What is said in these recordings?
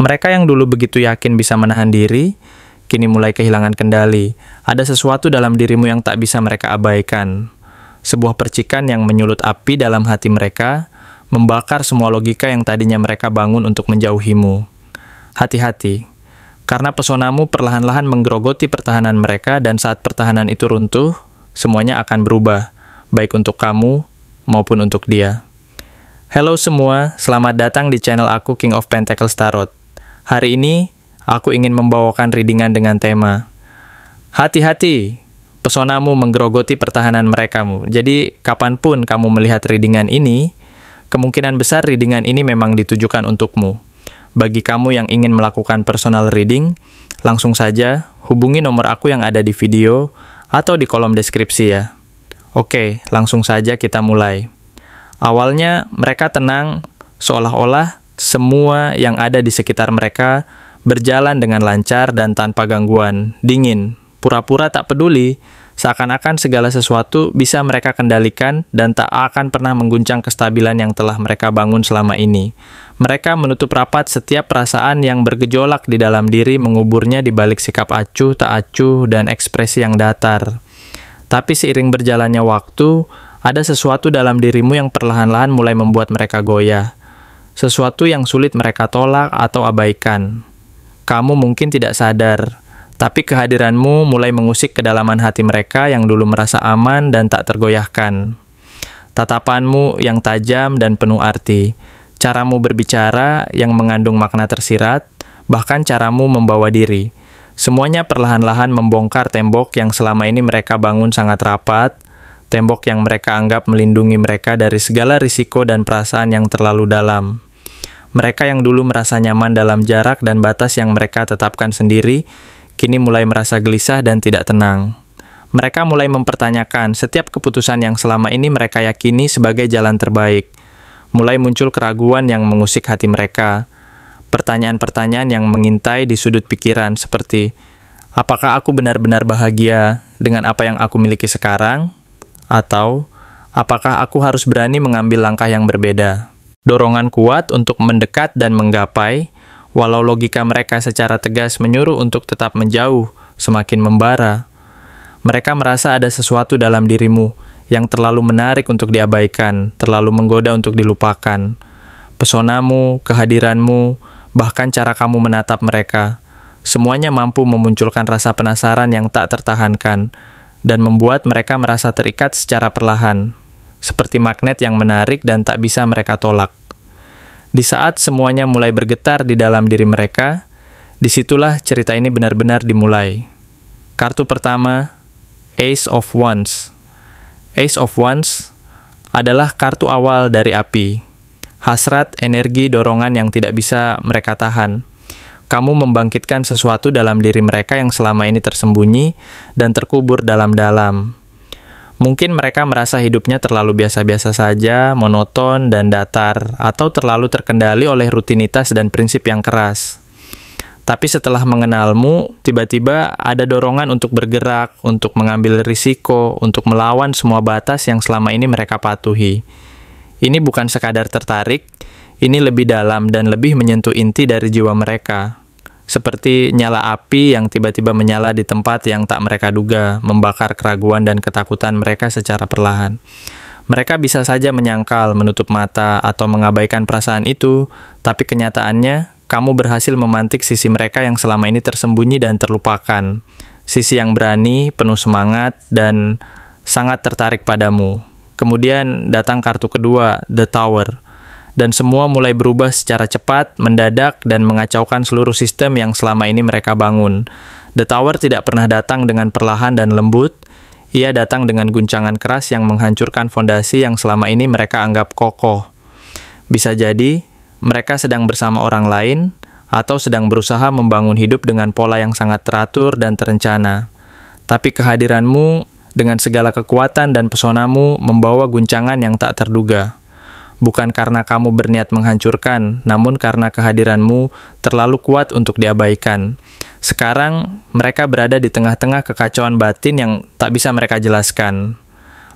Mereka yang dulu begitu yakin bisa menahan diri, kini mulai kehilangan kendali. Ada sesuatu dalam dirimu yang tak bisa mereka abaikan. Sebuah percikan yang menyulut api dalam hati mereka, membakar semua logika yang tadinya mereka bangun untuk menjauhimu. Hati-hati, karena pesonamu perlahan-lahan menggerogoti pertahanan mereka, dan saat pertahanan itu runtuh, semuanya akan berubah, baik untuk kamu maupun untuk dia. Halo semua, selamat datang di channel aku King of Pentacles Tarot. Hari ini, aku ingin membawakan readingan dengan tema hati-hati, pesonamu menggerogoti pertahanan merekamu. Jadi, kapanpun kamu melihat readingan ini, kemungkinan besar readingan ini memang ditujukan untukmu. Bagi kamu yang ingin melakukan personal reading, langsung saja hubungi nomor aku yang ada di video atau di kolom deskripsi ya. Oke, langsung saja kita mulai. Awalnya, mereka tenang, seolah-olah semua yang ada di sekitar mereka berjalan dengan lancar dan tanpa gangguan, dingin, pura-pura tak peduli, seakan-akan segala sesuatu bisa mereka kendalikan dan tak akan pernah mengguncang kestabilan yang telah mereka bangun selama ini. Mereka menutup rapat setiap perasaan yang bergejolak di dalam diri, menguburnya di balik sikap acuh, tak acuh, dan ekspresi yang datar. Tapi seiring berjalannya waktu, ada sesuatu dalam dirimu yang perlahan-lahan mulai membuat mereka goyah. Sesuatu yang sulit mereka tolak atau abaikan. Kamu mungkin tidak sadar, tapi kehadiranmu mulai mengusik kedalaman hati mereka yang dulu merasa aman dan tak tergoyahkan. Tatapanmu yang tajam dan penuh arti, caramu berbicara yang mengandung makna tersirat, bahkan caramu membawa diri. Semuanya perlahan-lahan membongkar tembok yang selama ini mereka bangun sangat rapat, tembok yang mereka anggap melindungi mereka dari segala risiko dan perasaan yang terlalu dalam. Mereka yang dulu merasa nyaman dalam jarak dan batas yang mereka tetapkan sendiri, kini mulai merasa gelisah dan tidak tenang. Mereka mulai mempertanyakan setiap keputusan yang selama ini mereka yakini sebagai jalan terbaik. Mulai muncul keraguan yang mengusik hati mereka. Pertanyaan-pertanyaan yang mengintai di sudut pikiran seperti, apakah aku benar-benar bahagia dengan apa yang aku miliki sekarang? Atau, apakah aku harus berani mengambil langkah yang berbeda? Dorongan kuat untuk mendekat dan menggapai, walau logika mereka secara tegas menyuruh untuk tetap menjauh, semakin membara. Mereka merasa ada sesuatu dalam dirimu yang terlalu menarik untuk diabaikan, terlalu menggoda untuk dilupakan. Pesonamu, kehadiranmu, bahkan cara kamu menatap mereka, semuanya mampu memunculkan rasa penasaran yang tak tertahankan, dan membuat mereka merasa terikat secara perlahan, seperti magnet yang menarik dan tak bisa mereka tolak. Di saat semuanya mulai bergetar di dalam diri mereka, disitulah cerita ini benar-benar dimulai. Kartu pertama, Ace of Wands. Ace of Wands adalah kartu awal dari api. Hasrat, energi, dorongan yang tidak bisa mereka tahan. Kamu membangkitkan sesuatu dalam diri mereka yang selama ini tersembunyi dan terkubur dalam-dalam. Mungkin mereka merasa hidupnya terlalu biasa-biasa saja, monoton dan datar, atau terlalu terkendali oleh rutinitas dan prinsip yang keras. Tapi setelah mengenalmu, tiba-tiba ada dorongan untuk bergerak, untuk mengambil risiko, untuk melawan semua batas yang selama ini mereka patuhi. Ini bukan sekadar tertarik, ini lebih dalam dan lebih menyentuh inti dari jiwa mereka. Seperti nyala api yang tiba-tiba menyala di tempat yang tak mereka duga, membakar keraguan dan ketakutan mereka secara perlahan. Mereka bisa saja menyangkal, menutup mata, atau mengabaikan perasaan itu, tapi kenyataannya, kamu berhasil memantik sisi mereka yang selama ini tersembunyi dan terlupakan. Sisi yang berani, penuh semangat, dan sangat tertarik padamu. Kemudian datang kartu kedua, The Tower. Dan semua mulai berubah secara cepat, mendadak, dan mengacaukan seluruh sistem yang selama ini mereka bangun. The Tower tidak pernah datang dengan perlahan dan lembut, ia datang dengan guncangan keras yang menghancurkan fondasi yang selama ini mereka anggap kokoh. Bisa jadi, mereka sedang bersama orang lain, atau sedang berusaha membangun hidup dengan pola yang sangat teratur dan terencana. Tapi kehadiranmu, dengan segala kekuatan dan pesonamu, membawa guncangan yang tak terduga. Bukan karena kamu berniat menghancurkan, namun karena kehadiranmu terlalu kuat untuk diabaikan. Sekarang, mereka berada di tengah-tengah kekacauan batin yang tak bisa mereka jelaskan.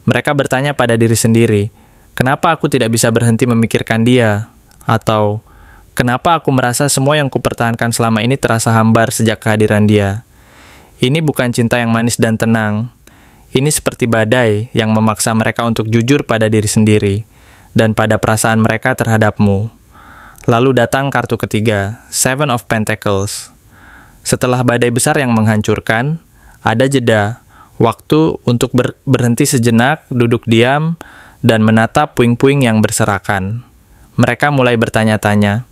Mereka bertanya pada diri sendiri, kenapa aku tidak bisa berhenti memikirkan dia? Atau, Kenapa aku merasa semua yang kupertahankan selama ini terasa hambar sejak kehadiran dia? Ini bukan cinta yang manis dan tenang. Ini seperti badai yang memaksa mereka untuk jujur pada diri sendiri dan pada perasaan mereka terhadapmu. Lalu datang kartu ketiga, Seven of Pentacles. Setelah badai besar yang menghancurkan, ada jeda, waktu untuk berhenti sejenak, duduk diam, dan menatap puing-puing yang berserakan. Mereka mulai bertanya-tanya,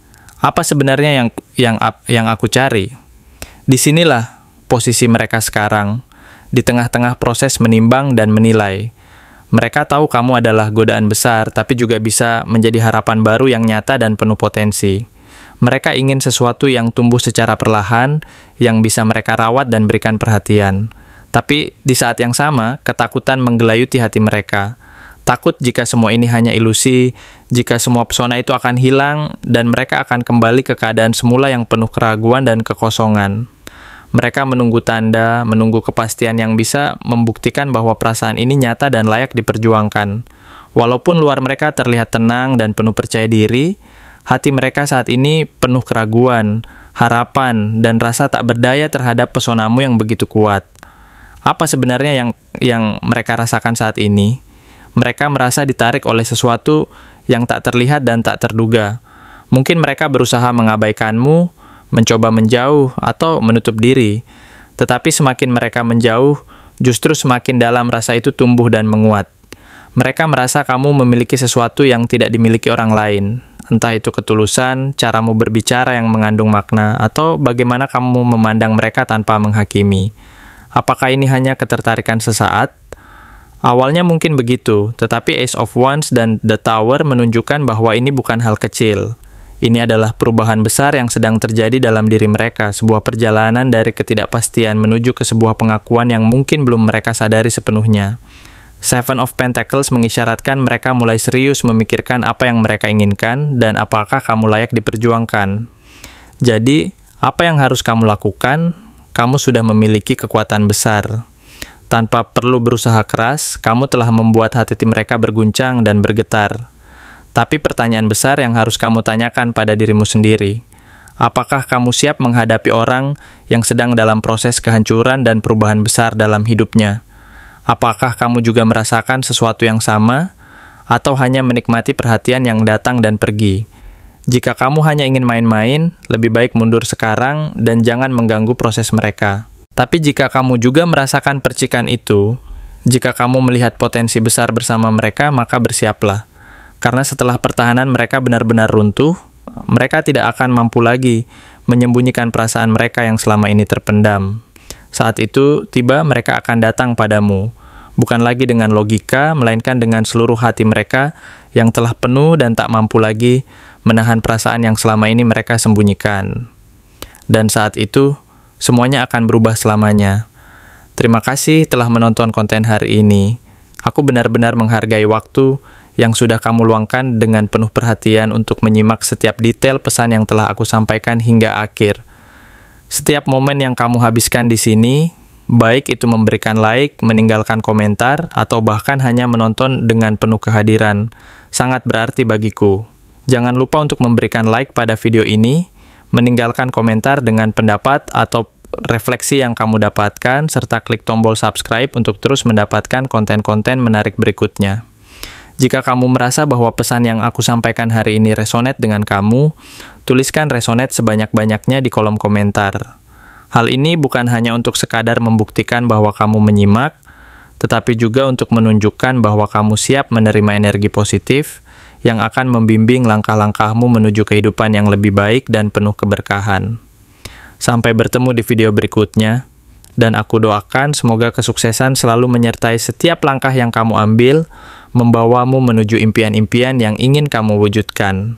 apa sebenarnya yang aku cari? Disinilah posisi mereka sekarang, di tengah-tengah proses menimbang dan menilai. Mereka tahu kamu adalah godaan besar, tapi juga bisa menjadi harapan baru yang nyata dan penuh potensi. Mereka ingin sesuatu yang tumbuh secara perlahan, yang bisa mereka rawat dan berikan perhatian. Tapi di saat yang sama, ketakutan menggelayuti hati mereka. Takut jika semua ini hanya ilusi, jika semua pesona itu akan hilang, dan mereka akan kembali ke keadaan semula yang penuh keraguan dan kekosongan. Mereka menunggu tanda, menunggu kepastian yang bisa membuktikan bahwa perasaan ini nyata dan layak diperjuangkan. Walaupun luar mereka terlihat tenang dan penuh percaya diri, hati mereka saat ini penuh keraguan, harapan, dan rasa tak berdaya terhadap pesonamu yang begitu kuat. Apa sebenarnya yang mereka rasakan saat ini? Mereka merasa ditarik oleh sesuatu yang tak terlihat dan tak terduga. Mungkin mereka berusaha mengabaikanmu, mencoba menjauh, atau menutup diri. Tetapi semakin mereka menjauh, justru semakin dalam rasa itu tumbuh dan menguat. Mereka merasa kamu memiliki sesuatu yang tidak dimiliki orang lain. Entah itu ketulusan, caramu berbicara yang mengandung makna, atau bagaimana kamu memandang mereka tanpa menghakimi. Apakah ini hanya ketertarikan sesaat? Awalnya mungkin begitu, tetapi Ace of Wands dan The Tower menunjukkan bahwa ini bukan hal kecil. Ini adalah perubahan besar yang sedang terjadi dalam diri mereka, sebuah perjalanan dari ketidakpastian menuju ke sebuah pengakuan yang mungkin belum mereka sadari sepenuhnya. Seven of Pentacles mengisyaratkan mereka mulai serius memikirkan apa yang mereka inginkan dan apakah kamu layak diperjuangkan. Jadi, apa yang harus kamu lakukan? Kamu sudah memiliki kekuatan besar. Tanpa perlu berusaha keras, kamu telah membuat hati mereka berguncang dan bergetar. Tapi pertanyaan besar yang harus kamu tanyakan pada dirimu sendiri. Apakah kamu siap menghadapi orang yang sedang dalam proses kehancuran dan perubahan besar dalam hidupnya? Apakah kamu juga merasakan sesuatu yang sama? Atau hanya menikmati perhatian yang datang dan pergi? Jika kamu hanya ingin main-main, lebih baik mundur sekarang dan jangan mengganggu proses mereka. Tapi jika kamu juga merasakan percikan itu, jika kamu melihat potensi besar bersama mereka, maka bersiaplah. Karena setelah pertahanan mereka benar-benar runtuh, mereka tidak akan mampu lagi menyembunyikan perasaan mereka yang selama ini terpendam. Saat itu, tiba mereka akan datang padamu, bukan lagi dengan logika, melainkan dengan seluruh hati mereka yang telah penuh dan tak mampu lagi menahan perasaan yang selama ini mereka sembunyikan. Dan saat itu, semuanya akan berubah selamanya. Terima kasih telah menonton konten hari ini. Aku benar-benar menghargai waktu yang sudah kamu luangkan dengan penuh perhatian untuk menyimak setiap detail pesan yang telah aku sampaikan hingga akhir. Setiap momen yang kamu habiskan di sini, baik itu memberikan like, meninggalkan komentar, atau bahkan hanya menonton dengan penuh kehadiran, sangat berarti bagiku. Jangan lupa untuk memberikan like pada video ini, meninggalkan komentar dengan pendapat atau refleksi yang kamu dapatkan, serta klik tombol subscribe untuk terus mendapatkan konten-konten menarik berikutnya. Jika kamu merasa bahwa pesan yang aku sampaikan hari ini resonate dengan kamu, tuliskan resonate sebanyak-banyaknya di kolom komentar. Hal ini bukan hanya untuk sekadar membuktikan bahwa kamu menyimak, tetapi juga untuk menunjukkan bahwa kamu siap menerima energi positif yang akan membimbing langkah-langkahmu menuju kehidupan yang lebih baik dan penuh keberkahan. Sampai bertemu di video berikutnya, dan aku doakan semoga kesuksesan selalu menyertai setiap langkah yang kamu ambil, membawamu menuju impian-impian yang ingin kamu wujudkan.